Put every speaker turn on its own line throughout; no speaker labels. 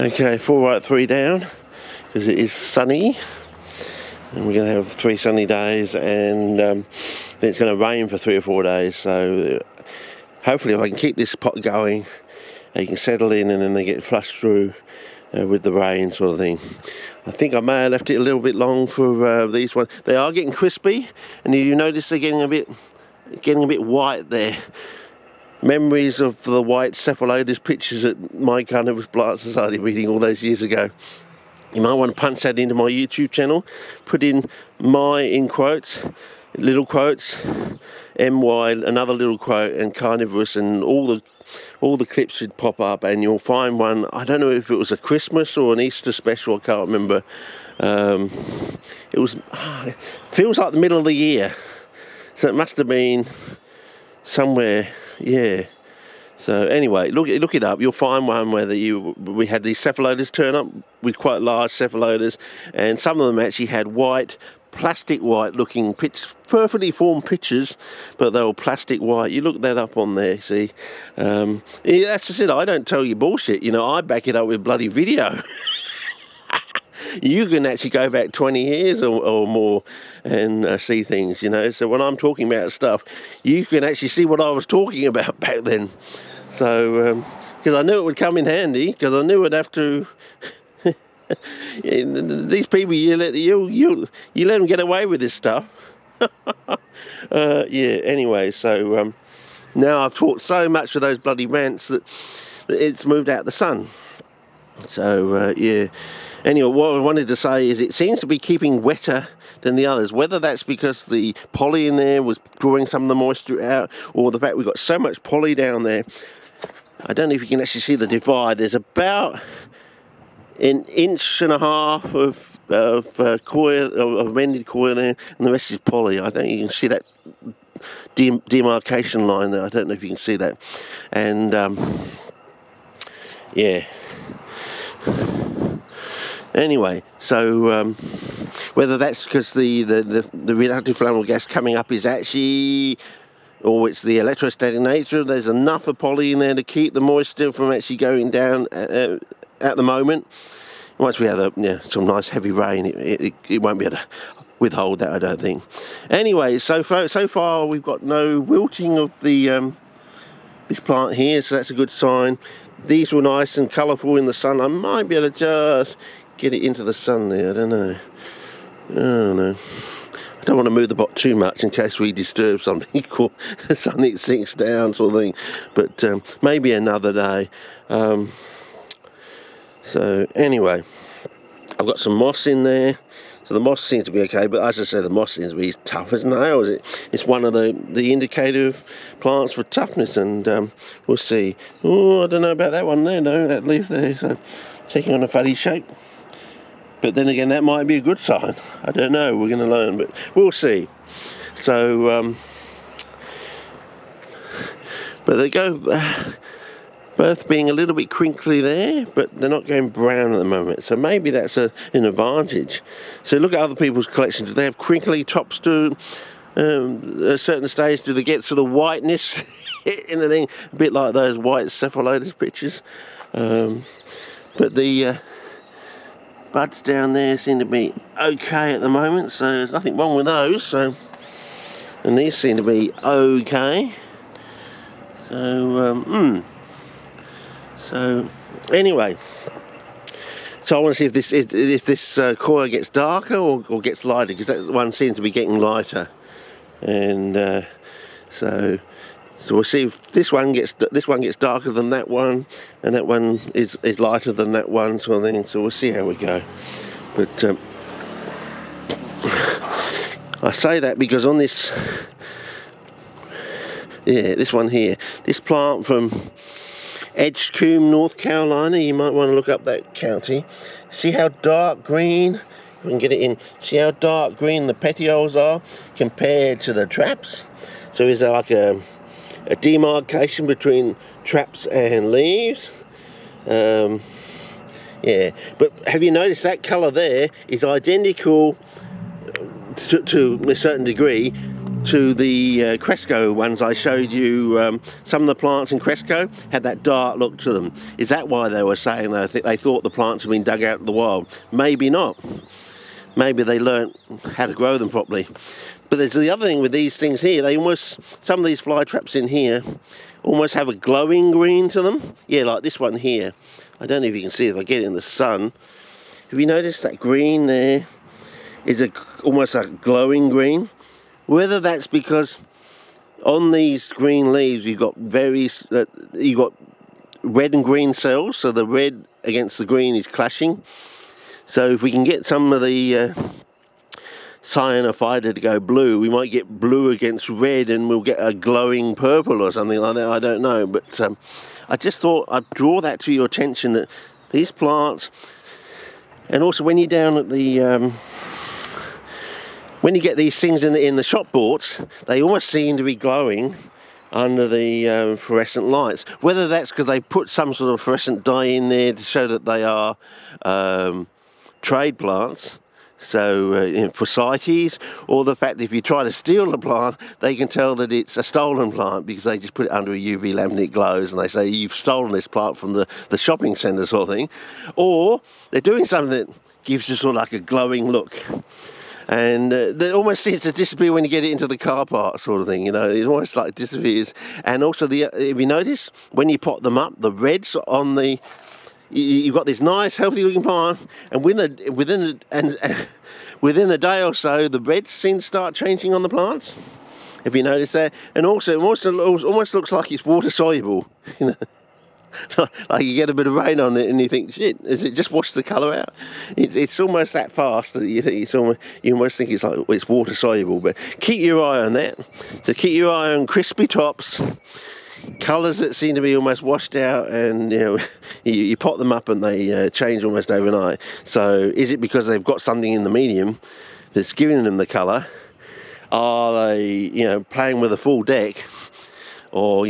Okay, 4 right, 3 down, because it is sunny, and we're going to have 3 sunny days, and then it's going to rain for 3 or 4 days. So hopefully, if I can keep this pot going, they can settle in, and then they get flushed through with the rain, sort of thing. I think I may have left it a little bit long for these ones. They are getting crispy, and you notice they're getting a bit white there. Memories of the white cephalotus pictures at MYCORRHIZAE Plant Society meeting all those years ago. You might want to punch that into my YouTube channel, put in my in quotes, little quotes, MY, another little quote, and carnivorous, and all the clips should pop up, and you'll find one. I don't know if it was a Christmas or an Easter special, I can't remember. It feels like the middle of the year, so it must have been somewhere. Yeah. So anyway, look it up. You'll find one where we had these cephalotus turn up with quite large cephalotus, and some of them actually had white, plastic white looking perfectly formed pictures, but they were plastic white. You look that up on there, see. Yeah, that's just it. I don't tell you bullshit. You know, I back it up with bloody video. You can actually go back 20 years or more and see things, you know. So when I'm talking about stuff, you can actually see what I was talking about back then. So, because I knew it would come in handy, because I knew I'd have to. These people, you let them get away with this stuff. Yeah. Anyway, so now I've talked so much of those bloody rants that it's moved out the sun. So yeah. Anyway, what I wanted to say is it seems to be keeping wetter than the others. Whether that's because the poly in there was drawing some of the moisture out, or the fact we've got so much poly down there. I don't know if you can actually see the divide. There's about an 1.5 inches of coir, of mended coir there, and the rest is poly. I don't think you can see that demarcation line there. I don't know if you can see that. And yeah. Anyway, so whether that's because the reductive flammable gas coming up is actually, or it's the electrostatic nature, there's enough of poly in there to keep the moisture from actually going down at the moment. Once we have some nice heavy rain, it won't be able to withhold that, I don't think. Anyway, so far we've got no wilting of the this plant here, so that's a good sign. These were nice and colourful in the sun. I might be able to just get it into the sun there, I don't know. Oh no. I don't want to move the pot too much in case we disturb something or something sinks down, sort of thing. But maybe another day. So anyway, I've got some moss in there. So the moss seems to be okay, but as I say, the moss seems to be tough as nails. It's one of the indicative plants for toughness, and we'll see. Oh, I don't know about that one there, no, that leaf there. So taking on a funny shape. But then again, that might be a good sign. I don't know, we're going to learn, but we'll see. So, but they go both being a little bit crinkly there, but they're not going brown at the moment. So maybe that's an advantage. So look at other people's collections. Do they have crinkly tops to a certain stage? Do they get sort of whiteness in the thing? A bit like those white cephalotus pictures. But the buds down there seem to be okay at the moment, so there's nothing wrong with those. So, and these seem to be okay. So, So anyway, so I want to see if this coir gets darker or gets lighter, because that one seems to be getting lighter, and so we'll see if this one gets darker than that one, and that one is lighter than that one, sort of thing. So we'll see how we go. But I say that because on this, this one here, this plant from Edgecombe, North Carolina, you might want to look up that county. See how dark green, if we can get it in, see how dark green the petioles are compared to the traps. So is there like a demarcation between traps and leaves? Yeah, but have you noticed that colour there is identical to a certain degree to the Cresco ones I showed you. Some of the plants in Cresco had that dark look to them. Is that why they were saying that? They thought the plants had been dug out of the wild? Maybe not. Maybe they learnt how to grow them properly. But there's the other thing with these things here. They almost, some of these fly traps in here almost have a glowing green to them. Yeah, like this one here. I don't know if you can see it if I get it in the sun. Have you noticed that green there is almost a glowing green? Whether that's because on these green leaves you've got red and green cells, so the red against the green is clashing. So if we can get some of the cyanophyta to go blue, we might get blue against red and we'll get a glowing purple or something like that. I don't know, but I just thought I'd draw that to your attention, that these plants, and also when you're down at the when you get these things in the shop boughts, they almost seem to be glowing under the fluorescent lights. Whether that's because they put some sort of fluorescent dye in there to show that they are trade plants, so for CITES, or the fact that if you try to steal the plant, they can tell that it's a stolen plant because they just put it under a UV lamp and it glows, and they say you've stolen this plant from the shopping centre sort of thing. Or they're doing something that gives you sort of like a glowing look. And it almost seems to disappear when you get it into the car park sort of thing, you know, it almost like disappears. And also, if you notice, when you pot them up, the reds on the, you've got this nice healthy looking plant, and within a day or so, the reds seem to start changing on the plants. If you notice that. And also, it almost looks like it's water soluble, you know. Like you get a bit of rain on it and you think, shit, has it just washed the colour out? It's almost that fast that you think you almost think it's like it's water soluble. But keep your eye on that. So keep your eye on crispy tops, colours that seem to be almost washed out, and you know you pot them up and they change almost overnight. So is it because they've got something in the medium that's giving them the colour? Are they playing with a full deck, or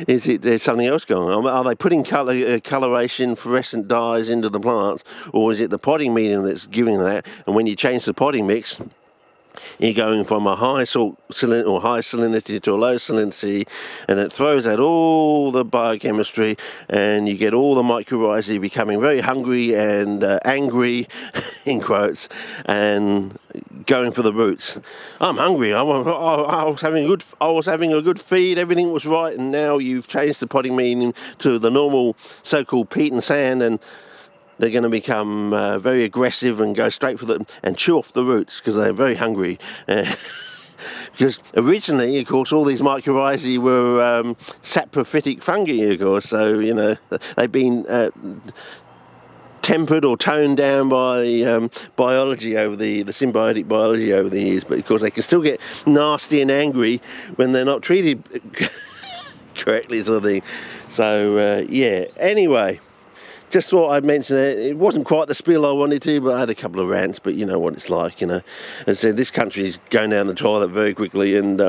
is it there's something else going on? Are they putting coloration fluorescent dyes into the plants, or is it the potting medium that's giving that? And when you change the potting mix, you're going from a high salt or high salinity to a low salinity, and it throws out all the biochemistry, and you get all the mycorrhizae becoming very hungry and angry, in quotes, and going for the roots. I'm hungry. I was having a good feed. Everything was right, and now you've changed the potting medium to the normal so-called peat and sand, and they're going to become very aggressive and go straight for them and chew off the roots because they're very hungry. Because originally, of course, all these mycorrhizae were saprophytic fungi, of course. So, they've been tempered or toned down by biology over the symbiotic biology over the years. But, of course, they can still get nasty and angry when they're not treated correctly, sort of thing. So, yeah, anyway. Just thought I'd mention it. It wasn't quite the spiel I wanted to, but I had a couple of rants, but you know what it's like, As I said, this country is going down the toilet very quickly, and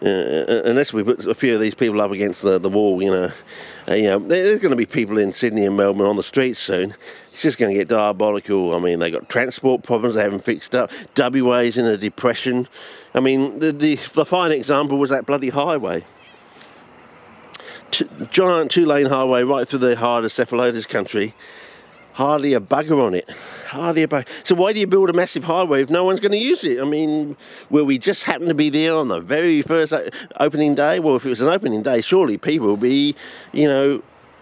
unless we put a few of these people up against the wall, there's going to be people in Sydney and Melbourne on the streets soon. It's just going to get diabolical. I mean, they got transport problems they haven't fixed up. WA's in a depression. I mean, the fine example was that bloody highway. Giant 2-lane highway right through the heart of cephalotus country. Hardly a bugger on it. Hardly a bugger. So why do you build a massive highway if no one's going to use it? I mean, will we just happen to be there on the very first opening day? Well, if it was an opening day, surely people will be,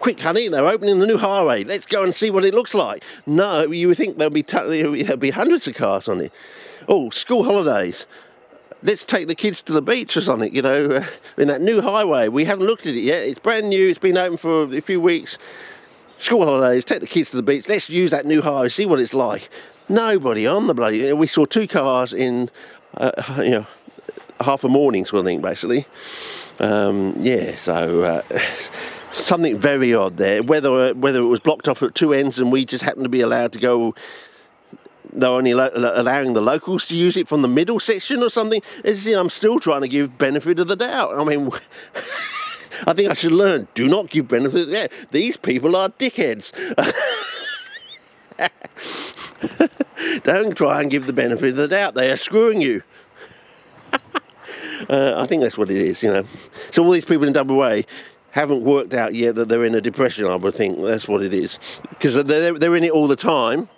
quick, honey, they're opening the new highway. Let's go and see what it looks like. No, you would think there'll be hundreds of cars on it. Oh, school holidays. Let's take the kids to the beach or something, in that new highway. We haven't looked at it yet. It's brand new. It's been open for a few weeks. School holidays, take the kids to the beach. Let's use that new highway, see what it's like. Nobody on the bloody... We saw 2 cars in, half a morning sort of thing, basically. Something very odd there. Whether it was blocked off at 2 ends and we just happened to be allowed to go... They're only allowing the locals to use it from the middle section or something. I'm still trying to give benefit of the doubt. I mean, I think I should learn. Do not give benefit of the doubt. These people are dickheads. Don't try and give the benefit of the doubt. They are screwing you. I think that's what it is, you know. So all these people in WA haven't worked out yet that they're in a depression, I would think. That's what it is. Because they're in it all the time,